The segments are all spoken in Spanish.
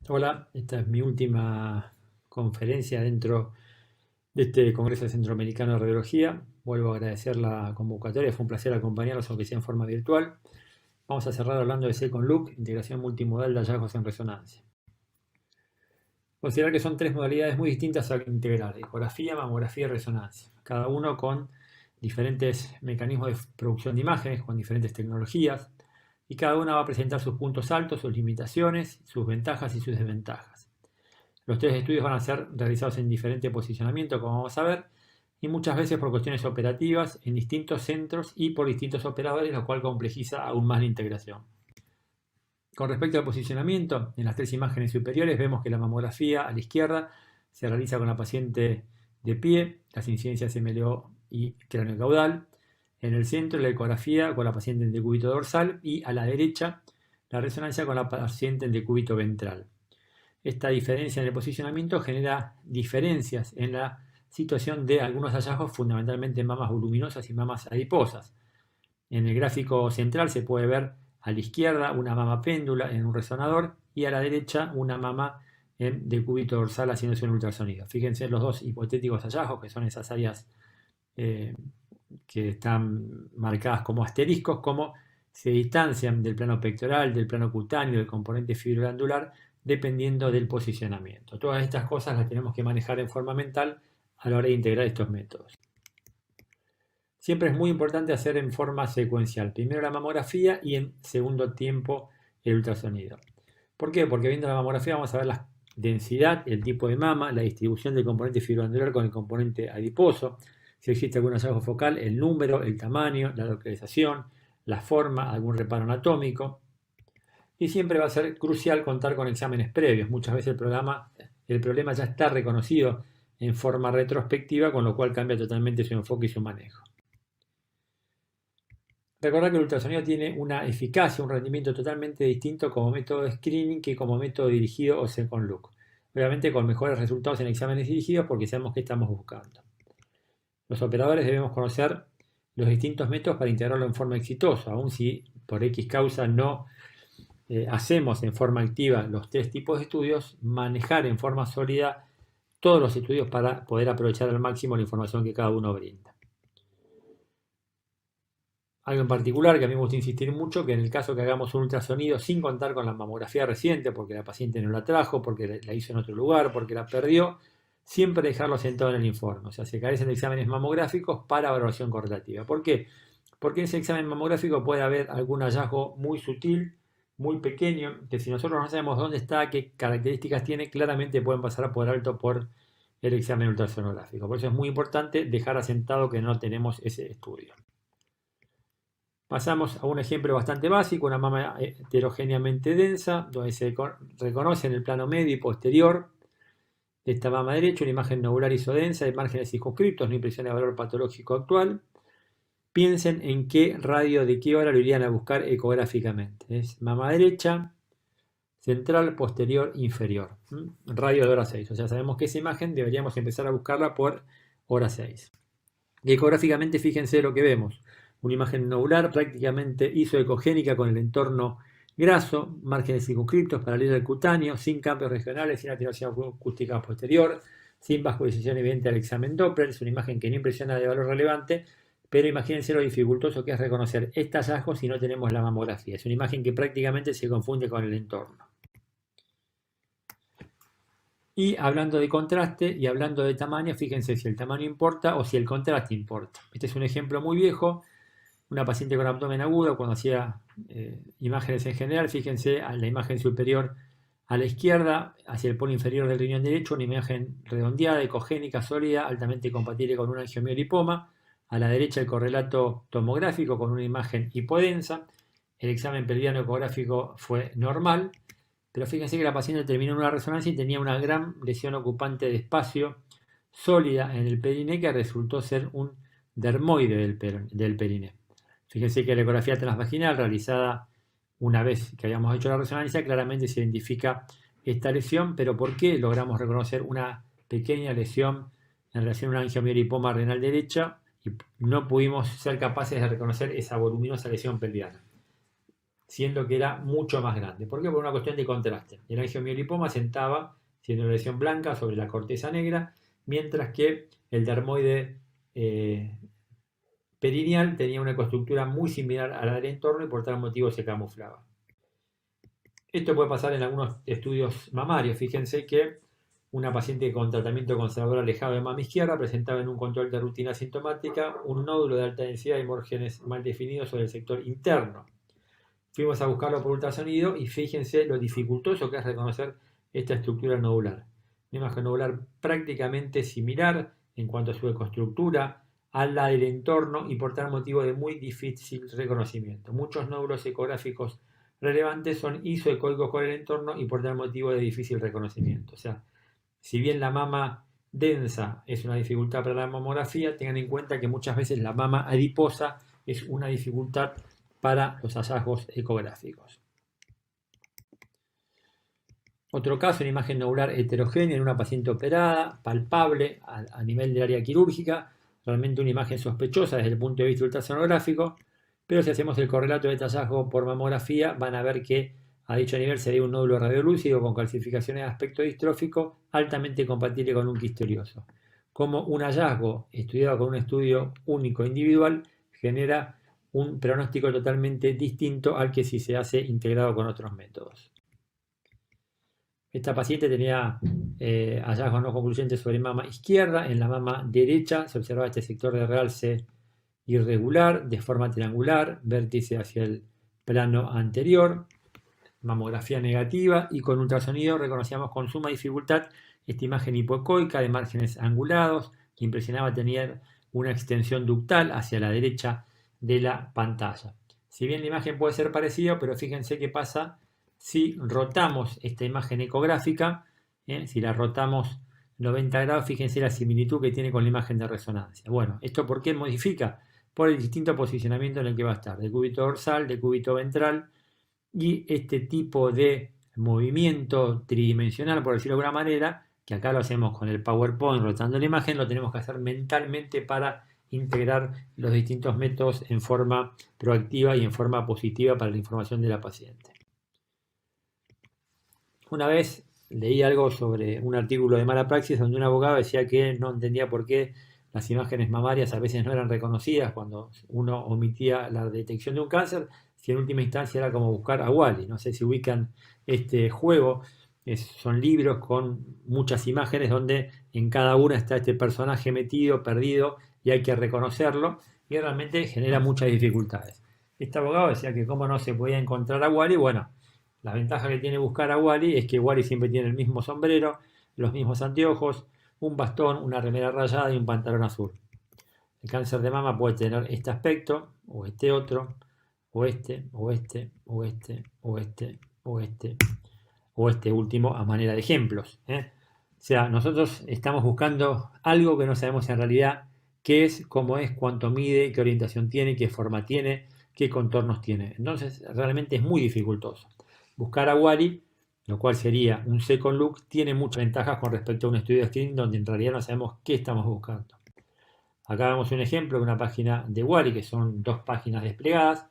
Hola, esta es mi última conferencia dentro de este Congreso Centroamericano de Radiología. Vuelvo a agradecer la convocatoria, fue un placer acompañarlos, aunque sea en forma virtual. Vamos a cerrar hablando de Second Look, integración multimodal de hallazgos en resonancia. Considerar que son tres modalidades muy distintas a integrar: ecografía, mamografía y resonancia, cada uno con diferentes mecanismos de producción de imágenes, con diferentes tecnologías, y cada una va a presentar sus puntos altos, sus limitaciones, sus ventajas y sus desventajas. Los tres estudios van a ser realizados en diferente posicionamiento, como vamos a ver, y muchas veces por cuestiones operativas en distintos centros y por distintos operadores, lo cual complejiza aún más la integración. Con respecto al posicionamiento, en las tres imágenes superiores vemos que la mamografía a la izquierda se realiza con la paciente de pie, las incidencias MLO y cráneo caudal. En el centro, la ecografía con la paciente en decúbito dorsal y a la derecha, la resonancia con la paciente en decúbito ventral. Esta diferencia en el posicionamiento genera diferencias en la situación de algunos hallazgos, fundamentalmente en mamas voluminosas y mamas adiposas. En el gráfico central se puede ver a la izquierda una mama péndula en un resonador y a la derecha una mama en decúbito dorsal haciéndose un ultrasonido. Fíjense los dos hipotéticos hallazgos, que son esas áreas que están marcadas como asteriscos, como se distancian del plano pectoral, del plano cutáneo, del componente fibroglandular, dependiendo del posicionamiento. Todas estas cosas las tenemos que manejar en forma mental a la hora de integrar estos métodos. Siempre es muy importante hacer en forma secuencial. Primero la mamografía y en segundo tiempo el ultrasonido. ¿Por qué? Porque viendo la mamografía vamos a ver la densidad, el tipo de mama, la distribución del componente fibroglandular con el componente adiposo, si existe algún hallazgo focal, el número, el tamaño, la localización, la forma, algún reparo anatómico. Y siempre va a ser crucial contar con exámenes previos. Muchas veces el problema ya está reconocido en forma retrospectiva, con lo cual cambia totalmente su enfoque y su manejo. Recordar que el ultrasonido tiene una eficacia, un rendimiento totalmente distinto como método de screening que como método dirigido o second look. Obviamente con mejores resultados en exámenes dirigidos porque sabemos qué estamos buscando. Los operadores debemos conocer los distintos métodos para integrarlo en forma exitosa, aun si por X causa no hacemos en forma activa los tres tipos de estudios, manejar en forma sólida todos los estudios para poder aprovechar al máximo la información que cada uno brinda. Algo en particular que a mí me gusta insistir mucho, que en el caso que hagamos un ultrasonido sin contar con la mamografía reciente, porque la paciente no la trajo, porque la hizo en otro lugar, porque la perdió, siempre dejarlo sentado en el informe. O sea, se carecen de exámenes mamográficos para valoración correlativa. ¿Por qué? Porque en ese examen mamográfico puede haber algún hallazgo muy sutil, muy pequeño, que si nosotros no sabemos dónde está, qué características tiene, claramente pueden pasar por alto por el examen ultrasonográfico. Por eso es muy importante dejar asentado que no tenemos ese estudio. Pasamos a un ejemplo bastante básico, una mama heterogéneamente densa, donde se reconoce en el plano medio y posterior de esta mama derecha una imagen nodular isodensa de márgenes circunscriptos, no impresiona de valor patológico actual. Piensen en qué radio de qué hora lo irían a buscar ecográficamente. Es mama derecha, central, posterior, inferior. Radio de hora 6. O sea, sabemos que esa imagen deberíamos empezar a buscarla por hora 6. Y ecográficamente fíjense lo que vemos. Una imagen nodular prácticamente isoecogénica con el entorno graso, márgenes circunscriptos paralelos al cutáneo, sin cambios regionales, sin atenuación acústica posterior, sin vascularización evidente al examen Doppler. Es una imagen que no impresiona de valor relevante, pero imagínense lo dificultoso que es reconocer este hallazgo si no tenemos la mamografía. Es una imagen que prácticamente se confunde con el entorno. Y hablando de contraste y hablando de tamaño, fíjense si el tamaño importa o si el contraste importa. Este es un ejemplo muy viejo. Una paciente con abdomen agudo, cuando hacía imágenes en general, fíjense a la imagen superior a la izquierda, hacia el polo inferior del riñón derecho, una imagen redondeada, ecogénica, sólida, altamente compatible con un angiomiolipoma. A la derecha el correlato tomográfico con una imagen hipodensa. El examen pelviano ecográfico fue normal, pero fíjense que la paciente terminó en una resonancia y tenía una gran lesión ocupante de espacio sólida en el periné que resultó ser un dermoide del periné. Fíjense que la ecografía transvaginal realizada una vez que habíamos hecho la resonancia claramente se identifica esta lesión, pero ¿por qué logramos reconocer una pequeña lesión en relación a una angiomiolipoma renal derecha y no pudimos ser capaces de reconocer esa voluminosa lesión pelviana? siendo que era mucho más grande. ¿Por qué? Por una cuestión de contraste. El angiomiolipoma sentaba, siendo una lesión blanca, sobre la corteza negra, mientras que el dermoide perineal tenía una ecoestructura muy similar a la del entorno y por tal motivo se camuflaba. Esto puede pasar en algunos estudios mamarios. Fíjense que una paciente con tratamiento conservador alejado de mama izquierda presentaba en un control de rutina asintomática un nódulo de alta densidad de mórgenes mal definido sobre el sector interno. Fuimos a buscarlo por ultrasonido y fíjense lo dificultoso que es reconocer esta estructura nodular. Una imagen nodular prácticamente similar en cuanto a su ecoestructura a la del entorno y por tal motivo de muy difícil reconocimiento. Muchos nódulos ecográficos relevantes son isoecoicos con el entorno y por tal motivo de difícil reconocimiento. O sea, si bien la mama densa es una dificultad para la mamografía, tengan en cuenta que muchas veces la mama adiposa es una dificultad para los hallazgos ecográficos. Otro caso, una imagen nodular heterogénea en una paciente operada, palpable a nivel del área quirúrgica, realmente una imagen sospechosa desde el punto de vista ultrasonográfico, pero si hacemos el correlato de este hallazgo por mamografía, van a ver que a dicho nivel se ve un nódulo radiolúcido con calcificaciones de aspecto distrófico altamente compatible con un quistorioso. Como un hallazgo estudiado con un estudio único individual genera un pronóstico totalmente distinto al que si se hace integrado con otros métodos. Esta paciente tenía hallazgos no concluyentes sobre mama izquierda. En la mama derecha se observaba este sector de realce irregular, de forma triangular, vértice hacia el plano anterior, mamografía negativa y con ultrasonido reconocíamos con suma dificultad esta imagen hipoecoica de márgenes angulados que impresionaba tener una extensión ductal hacia la derecha de la pantalla. Si bien la imagen puede ser parecida, pero fíjense qué pasa si rotamos esta imagen ecográfica, si la rotamos 90 grados, fíjense la similitud que tiene con la imagen de resonancia. Bueno, ¿esto por qué modifica? Por el distinto posicionamiento en el que va a estar, de cúbito dorsal, de cúbito ventral, y este tipo de movimiento tridimensional, por decirlo de alguna manera, que acá lo hacemos con el PowerPoint rotando la imagen, lo tenemos que hacer mentalmente para integrar los distintos métodos en forma proactiva y en forma positiva para la información de la paciente. Una vez leí algo sobre un artículo de mala praxis donde un abogado decía que no entendía por qué las imágenes mamarias a veces no eran reconocidas cuando uno omitía la detección de un cáncer, si en última instancia era como buscar a Wall-E. No sé si ubican este juego, son libros con muchas imágenes donde en cada una está este personaje metido, perdido, y hay que reconocerlo, y realmente genera muchas dificultades. Este abogado decía que cómo no se podía encontrar a Wall-E. Bueno, la ventaja que tiene buscar a Wall-E es que Wall-E siempre tiene el mismo sombrero, los mismos anteojos, un bastón, una remera rayada y un pantalón azul. El cáncer de mama puede tener este aspecto, o este otro, o este, o este, o este, o este, o este, o este último a manera de ejemplos. O sea, nosotros estamos buscando algo que no sabemos en realidad qué es, cómo es, cuánto mide, qué orientación tiene, qué forma tiene, qué contornos tiene. Entonces, realmente es muy dificultoso. Buscar a Wall-E, lo cual sería un second look, tiene muchas ventajas con respecto a un estudio de screening donde en realidad no sabemos qué estamos buscando. Acá vemos un ejemplo de una página de Wall-E, que son 2 páginas desplegadas.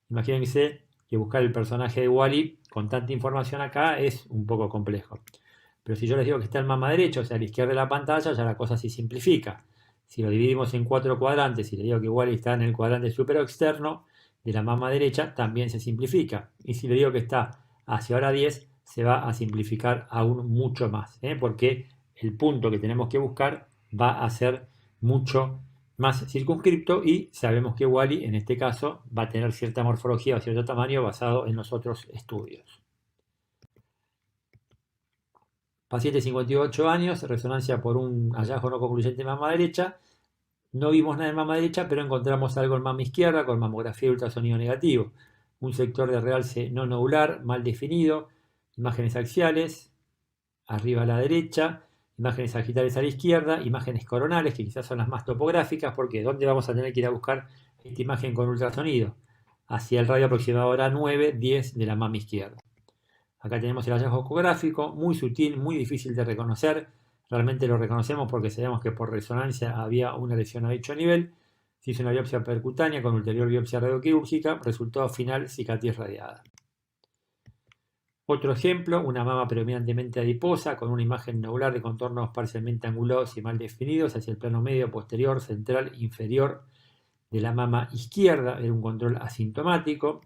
Imagínense que buscar el personaje de Wall-E con tanta información acá es un poco complejo. Pero si yo les digo que está en mama derecha, o sea, a la izquierda de la pantalla, ya la cosa se simplifica. Si lo dividimos en 4 cuadrantes y le digo que Wall-E está en el cuadrante superior externo de la mama derecha, también se simplifica. Y si le digo que está hacia hora 10, se va a simplificar aún mucho más, porque el punto que tenemos que buscar va a ser mucho más circunscripto y sabemos que Wall-E en este caso va a tener cierta morfología o cierto tamaño basado en los otros estudios. Paciente de 58 años, resonancia por un hallazgo no concluyente en mama derecha. No vimos nada en mama derecha, pero encontramos algo en mama izquierda con mamografía y ultrasonido negativo. Un sector de realce no nodular mal definido, imágenes axiales, arriba a la derecha, imágenes sagittales a la izquierda, imágenes coronales, que quizás son las más topográficas, porque ¿dónde vamos a tener que ir a buscar esta imagen con ultrasonido? Hacia el radio aproximado hora 9, 10 de la mama izquierda. Acá tenemos el hallazgo ecográfico, muy sutil, muy difícil de reconocer. Realmente lo reconocemos porque sabemos que por resonancia había una lesión a dicho nivel. Se hizo una biopsia percutánea con ulterior biopsia radioquirúrgica, resultado final cicatriz radiada. Otro ejemplo, una mama predominantemente adiposa con una imagen nodular de contornos parcialmente angulados y mal definidos hacia el plano medio, posterior, central, inferior de la mama izquierda, era un control asintomático.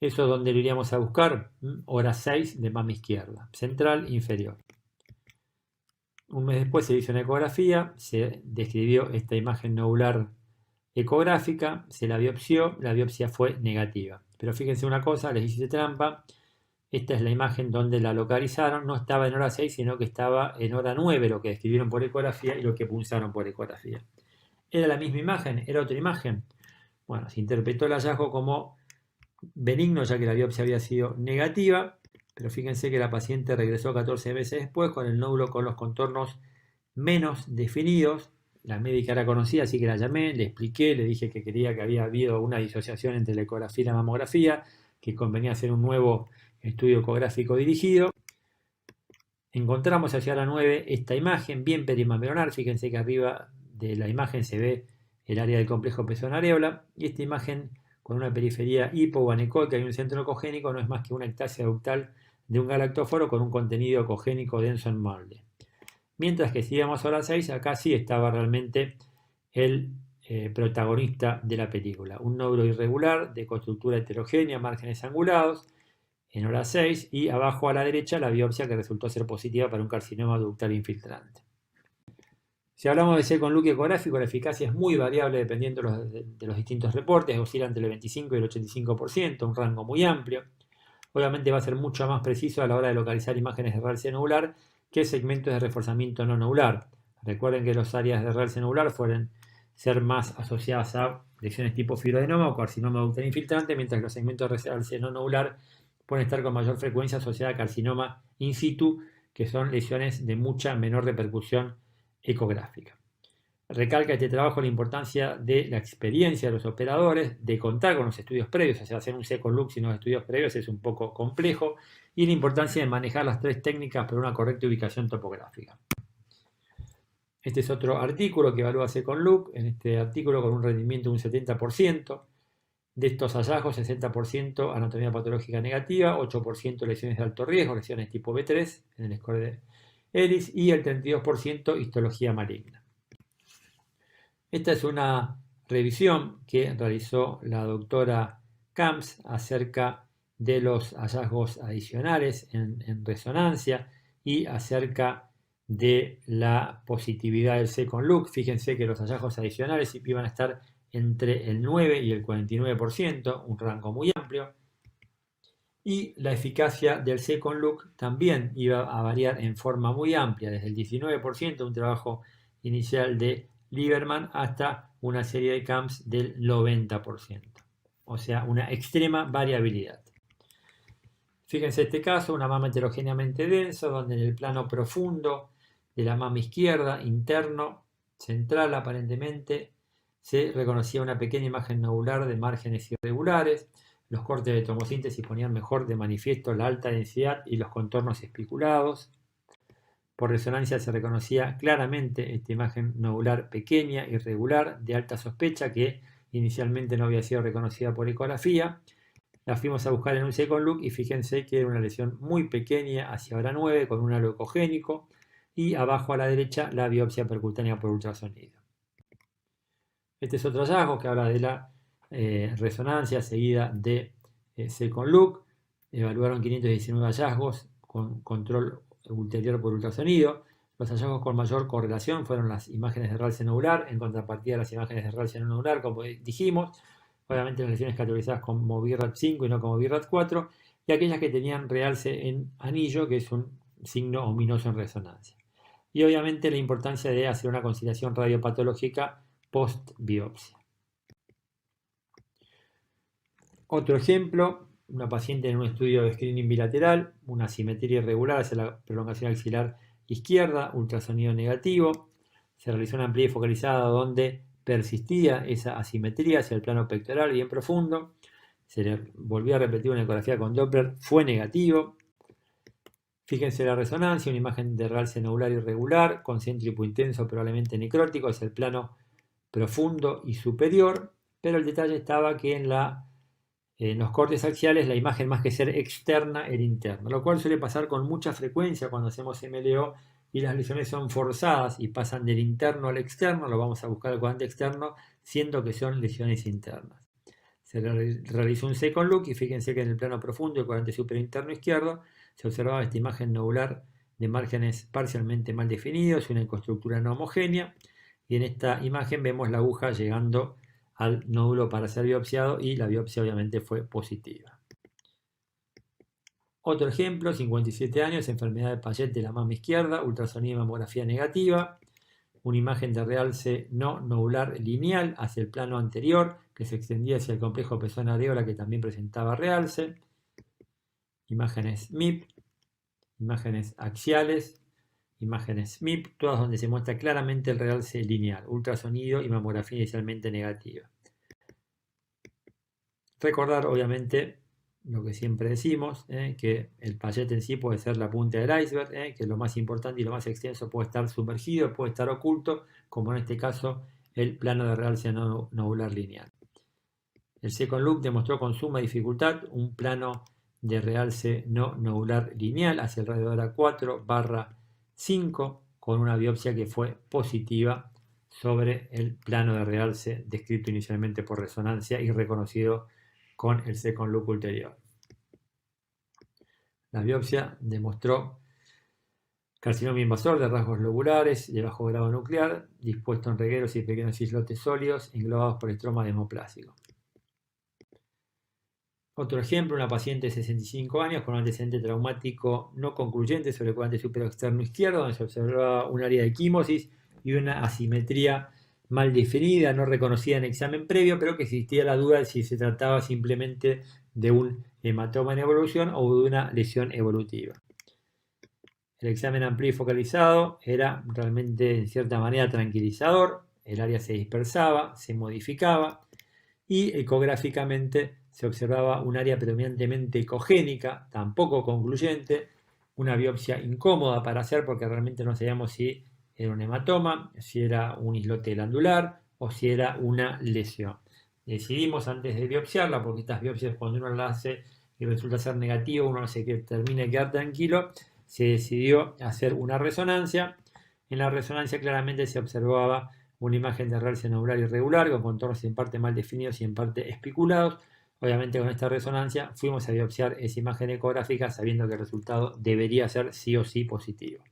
Eso es donde lo iríamos a buscar, hora 6 de mama izquierda, central, inferior. Un mes después se hizo una ecografía, se describió esta imagen nodular ecográfica, se la biopsió, la biopsia fue negativa. Pero fíjense una cosa, les hice trampa, esta es la imagen donde la localizaron, no estaba en hora 6, sino que estaba en hora 9, lo que describieron por ecografía y lo que punzaron por ecografía. ¿Era la misma imagen? ¿Era otra imagen? Bueno, se interpretó el hallazgo como benigno, ya que la biopsia había sido negativa, pero fíjense que la paciente regresó 14 meses después con el nódulo con los contornos menos definidos. La médica era conocida, así que la llamé, le expliqué, le dije que quería que había habido una disociación entre la ecografía y la mamografía, que convenía hacer un nuevo estudio ecográfico dirigido. Encontramos hacia la 9 esta imagen bien perimameronal, fíjense que arriba de la imagen se ve el área del complejo pezón-areola, y esta imagen con una periferia hipo o anecoica y un centro ecogénico no es más que una ectasia ductal de un galactóforo con un contenido ecogénico denso en molde. Mientras que si íbamos a hora 6, acá sí estaba realmente el protagonista de la película. Un nódulo irregular de coestructura heterogénea, márgenes angulados, en hora 6, y abajo a la derecha la biopsia que resultó ser positiva para un carcinoma ductal infiltrante. Si hablamos de C con look ecográfico, la eficacia es muy variable dependiendo de los distintos reportes, oscila entre el 25 y el 85%, un rango muy amplio. Obviamente va a ser mucho más preciso a la hora de localizar imágenes de realce nodular que segmentos de reforzamiento no nodular. Recuerden que las áreas de realce nodular suelen ser más asociadas a lesiones tipo fibroadenoma o carcinoma ductal infiltrante, mientras que los segmentos de realce no nodular pueden estar con mayor frecuencia asociadas a carcinoma in situ, que son lesiones de mucha menor repercusión ecográfica. Recalca este trabajo la importancia de la experiencia de los operadores, de contar con los estudios previos, o sea, hacer un second look sin los estudios previos es un poco complejo, y la importancia de manejar las tres técnicas para una correcta ubicación topográfica. Este es otro artículo que evalúa second look, en este artículo con un rendimiento de un 70%, de estos hallazgos 60% anatomía patológica negativa, 8% lesiones de alto riesgo, lesiones tipo B3 en el score de Ellis, y el 32% histología maligna. Esta es una revisión que realizó la doctora Camps acerca de los hallazgos adicionales en resonancia y acerca de la positividad del second look. Fíjense que los hallazgos adicionales iban a estar entre el 9 y el 49%, un rango muy amplio. Y la eficacia del second look también iba a variar en forma muy amplia, desde el 19%, un trabajo inicial de Lieberman, hasta una serie de Camps del 90%. O sea, una extrema variabilidad. Fíjense este caso, una mama heterogéneamente densa, donde en el plano profundo de la mama izquierda, interno, central aparentemente, se reconocía una pequeña imagen nodular de márgenes irregulares. Los cortes de tomosíntesis ponían mejor de manifiesto la alta densidad y los contornos espiculados. Por resonancia se reconocía claramente esta imagen nodular pequeña, irregular, de alta sospecha, que inicialmente no había sido reconocida por ecografía. La fuimos a buscar en un second look y fíjense que era una lesión muy pequeña hacia hora 9 con un halo ecogénico, y abajo a la derecha la biopsia percutánea por ultrasonido. Este es otro hallazgo que habla de la resonancia seguida de second look. Evaluaron 519 hallazgos con control ulterior por ultrasonido. Los hallazgos con mayor correlación fueron las imágenes de realce nodular, en contrapartida de las imágenes de realce no nodular, como dijimos. Obviamente las lesiones categorizadas como BIRAT 5 y no como BIRAT 4, y aquellas que tenían realce en anillo, que es un signo ominoso en resonancia. Y obviamente la importancia de hacer una conciliación radiopatológica post-biopsia. Otro ejemplo, una paciente en un estudio de screening bilateral, una simetría irregular hacia la prolongación axilar izquierda, ultrasonido negativo. Se realizó una amplía focalizada donde persistía esa asimetría hacia el plano pectoral bien profundo. Se le volvió a repetir una ecografía con Doppler, fue negativo. Fíjense la resonancia, una imagen de realce nodular irregular, concéntrico intenso, probablemente necrótico, hacia el plano profundo y superior, pero el detalle estaba que en los cortes axiales la imagen más que ser externa era interna, lo cual suele pasar con mucha frecuencia cuando hacemos MLO y las lesiones son forzadas y pasan del interno al externo, lo vamos a buscar al cuadrante externo, siendo que son lesiones internas. Se realizó un second look y fíjense que en el plano profundo, el cuadrante superior interno izquierdo, se observaba esta imagen nodular de márgenes parcialmente mal definidos y una ecoestructura no homogénea. Y en esta imagen vemos la aguja llegando al nódulo para ser biopsiado y la biopsia obviamente fue positiva. Otro ejemplo, 57 años, enfermedad de Payet de la mama izquierda, ultrasonido y mamografía negativa, una imagen de realce no nodular lineal hacia el plano anterior que se extendía hacia el complejo pezón-areola que también presentaba realce, imágenes MIP, imágenes axiales, imágenes MIP, todas donde se muestra claramente el realce lineal, ultrasonido y mamografía inicialmente negativa. Recordar obviamente lo que siempre decimos, que el Payet en sí puede ser la punta del iceberg, que lo más importante y lo más extenso puede estar sumergido, puede estar oculto, como en este caso el plano de realce no nodular lineal. El second look demostró con suma dificultad un plano de realce no nodular lineal hacia el radio de hora 4/5 con una biopsia que fue positiva sobre el plano de realce descrito inicialmente por resonancia y reconocido con el second look ulterior. La biopsia demostró carcinoma invasor de rasgos lobulares de bajo grado nuclear, dispuesto en regueros y pequeños islotes sólidos englobados por estroma demoplásico. Otro ejemplo, una paciente de 65 años con un antecedente traumático no concluyente sobre el cuadrante superior externo izquierdo, donde se observaba un área de equimosis y una asimetría mal definida, no reconocida en examen previo, pero que existía la duda de si se trataba simplemente de un hematoma en evolución o de una lesión evolutiva. El examen amplio y focalizado era realmente en cierta manera tranquilizador, el área se dispersaba, se modificaba y ecográficamente se observaba un área predominantemente ecogénica, tampoco concluyente, una biopsia incómoda para hacer porque realmente no sabíamos si era un hematoma, si era un islote glandular o si era una lesión. Decidimos antes de biopsiarla, porque estas biopsias cuando uno las hace y resulta ser negativo, uno no se termina de quedar tranquilo, se decidió hacer una resonancia. En la resonancia claramente se observaba una imagen de realce nodular irregular con contornos en parte mal definidos y en parte espiculados. Obviamente con esta resonancia fuimos a biopsiar esa imagen ecográfica sabiendo que el resultado debería ser sí o sí positivo.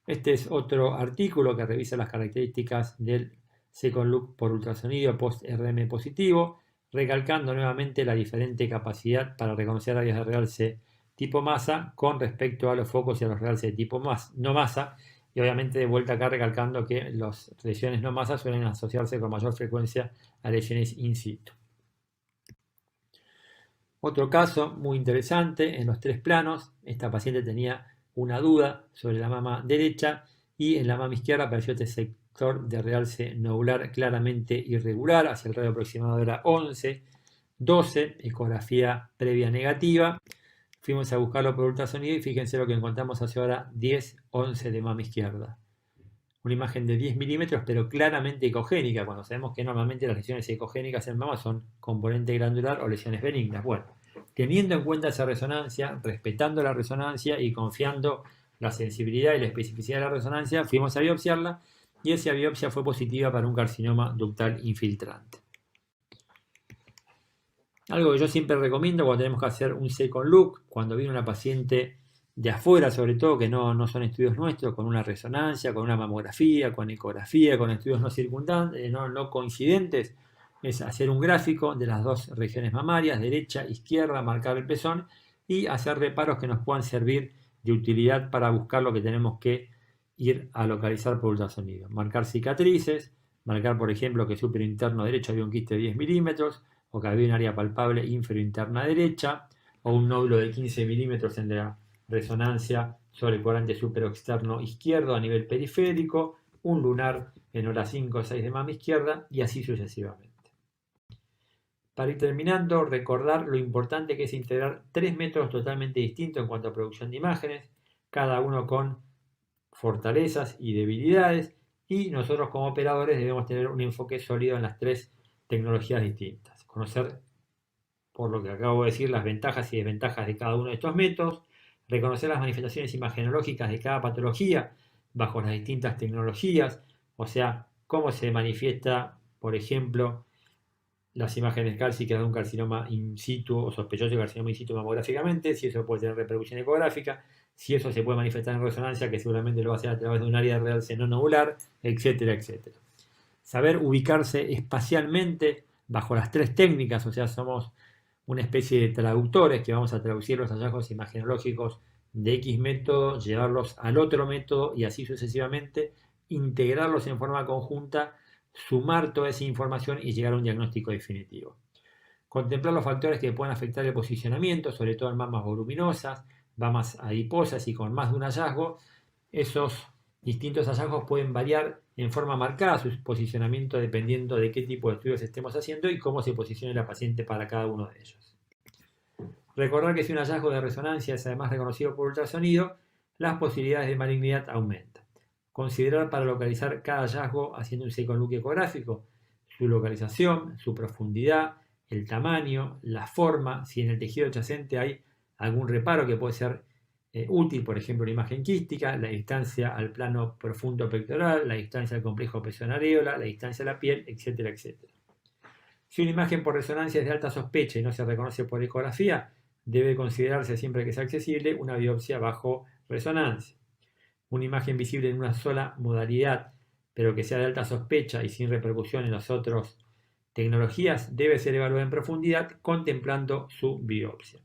Este es otro artículo que revisa las características del second look por ultrasonido post-RM positivo, recalcando nuevamente la diferente capacidad para reconocer áreas de realce tipo masa con respecto a los focos y a los realces de tipo no masa, y obviamente de vuelta acá recalcando que las lesiones no masa suelen asociarse con mayor frecuencia a lesiones in situ. Otro caso muy interesante en los tres planos, esta paciente tenía una duda sobre la mama derecha y en la mama izquierda apareció este sector de realce nodular claramente irregular, hacia el radio aproximado era 11, 12, ecografía previa negativa. Fuimos a buscarlo por ultrasonido y fíjense lo que encontramos hacia ahora 10, 11 de mama izquierda. Una imagen de 10 milímetros, pero claramente ecogénica, cuando sabemos que normalmente las lesiones ecogénicas en mama son componente glandular o lesiones benignas. Bueno, teniendo en cuenta esa resonancia, respetando la resonancia y confiando la sensibilidad y la especificidad de la resonancia, fuimos a biopsiarla y esa biopsia fue positiva para un carcinoma ductal infiltrante. Algo que yo siempre recomiendo cuando tenemos que hacer un second look, cuando viene una paciente de afuera, sobre todo, que no son estudios nuestros, con una resonancia, con una mamografía, con ecografía, con estudios no coincidentes, es hacer un gráfico de las dos regiones mamarias, derecha, izquierda, marcar el pezón y hacer reparos que nos puedan servir de utilidad para buscar lo que tenemos que ir a localizar por ultrasonido. Marcar cicatrices, marcar, por ejemplo, que superior interno derecho había un quiste de 10 milímetros, o que había un área palpable inferior interna derecha, o un nódulo de 15 milímetros en la resonancia sobre el cuadrante superior externo izquierdo a nivel periférico, un lunar en hora 5 o 6 de mama izquierda, y así sucesivamente. Para ir terminando, recordar lo importante que es integrar tres métodos totalmente distintos en cuanto a producción de imágenes, cada uno con fortalezas y debilidades, y nosotros como operadores debemos tener un enfoque sólido en las tres tecnologías distintas. Conocer, por lo que acabo de decir, las ventajas y desventajas de cada uno de estos métodos, reconocer las manifestaciones imagenológicas de cada patología bajo las distintas tecnologías, o sea, cómo se manifiesta, por ejemplo, las imágenes cálcicas de un carcinoma in situ o sospechoso de carcinoma in situ mamográficamente, si eso puede tener repercusión ecográfica, si eso se puede manifestar en resonancia, que seguramente lo va a hacer a través de un área de realce no nodular, etcétera, etcétera. Saber ubicarse espacialmente bajo las tres técnicas, o sea, somos una especie de traductores que vamos a traducir los hallazgos imagenológicos de X método, llevarlos al otro método y así sucesivamente, integrarlos en forma conjunta, sumar toda esa información y llegar a un diagnóstico definitivo. Contemplar los factores que pueden afectar el posicionamiento, sobre todo en mamas voluminosas, mamas adiposas y con más de un hallazgo. Esos distintos hallazgos pueden variar en forma marcada su posicionamiento dependiendo de qué tipo de estudios estemos haciendo y cómo se posicione la paciente para cada uno de ellos. Recordar que si un hallazgo de resonancia es además reconocido por ultrasonido, las posibilidades de malignidad aumentan. Considerar para localizar cada hallazgo haciendo un second look ecográfico, su localización, su profundidad, el tamaño, la forma, si en el tejido adyacente hay algún reparo que puede ser útil, por ejemplo, una imagen quística, la distancia al plano profundo pectoral, la distancia al complejo pezón-areola, la distancia a la piel, etcétera, etcétera. Si una imagen por resonancia es de alta sospecha y no se reconoce por ecografía, debe considerarse siempre que sea accesible una biopsia bajo resonancia. Una imagen visible en una sola modalidad, pero que sea de alta sospecha y sin repercusión en las otras tecnologías, debe ser evaluada en profundidad contemplando su biopsia.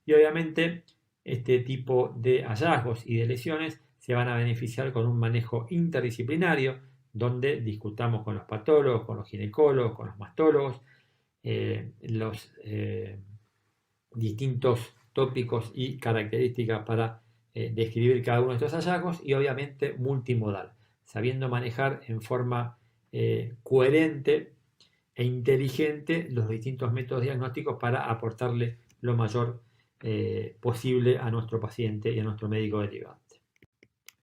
Y obviamente este tipo de hallazgos y de lesiones se van a beneficiar con un manejo interdisciplinario donde discutamos con los patólogos, con los ginecólogos, con los mastólogos, los distintos tópicos y características para describir cada uno de estos hallazgos y obviamente multimodal, sabiendo manejar en forma coherente e inteligente los distintos métodos diagnósticos para aportarle lo mayor posible a nuestro paciente y a nuestro médico derivado.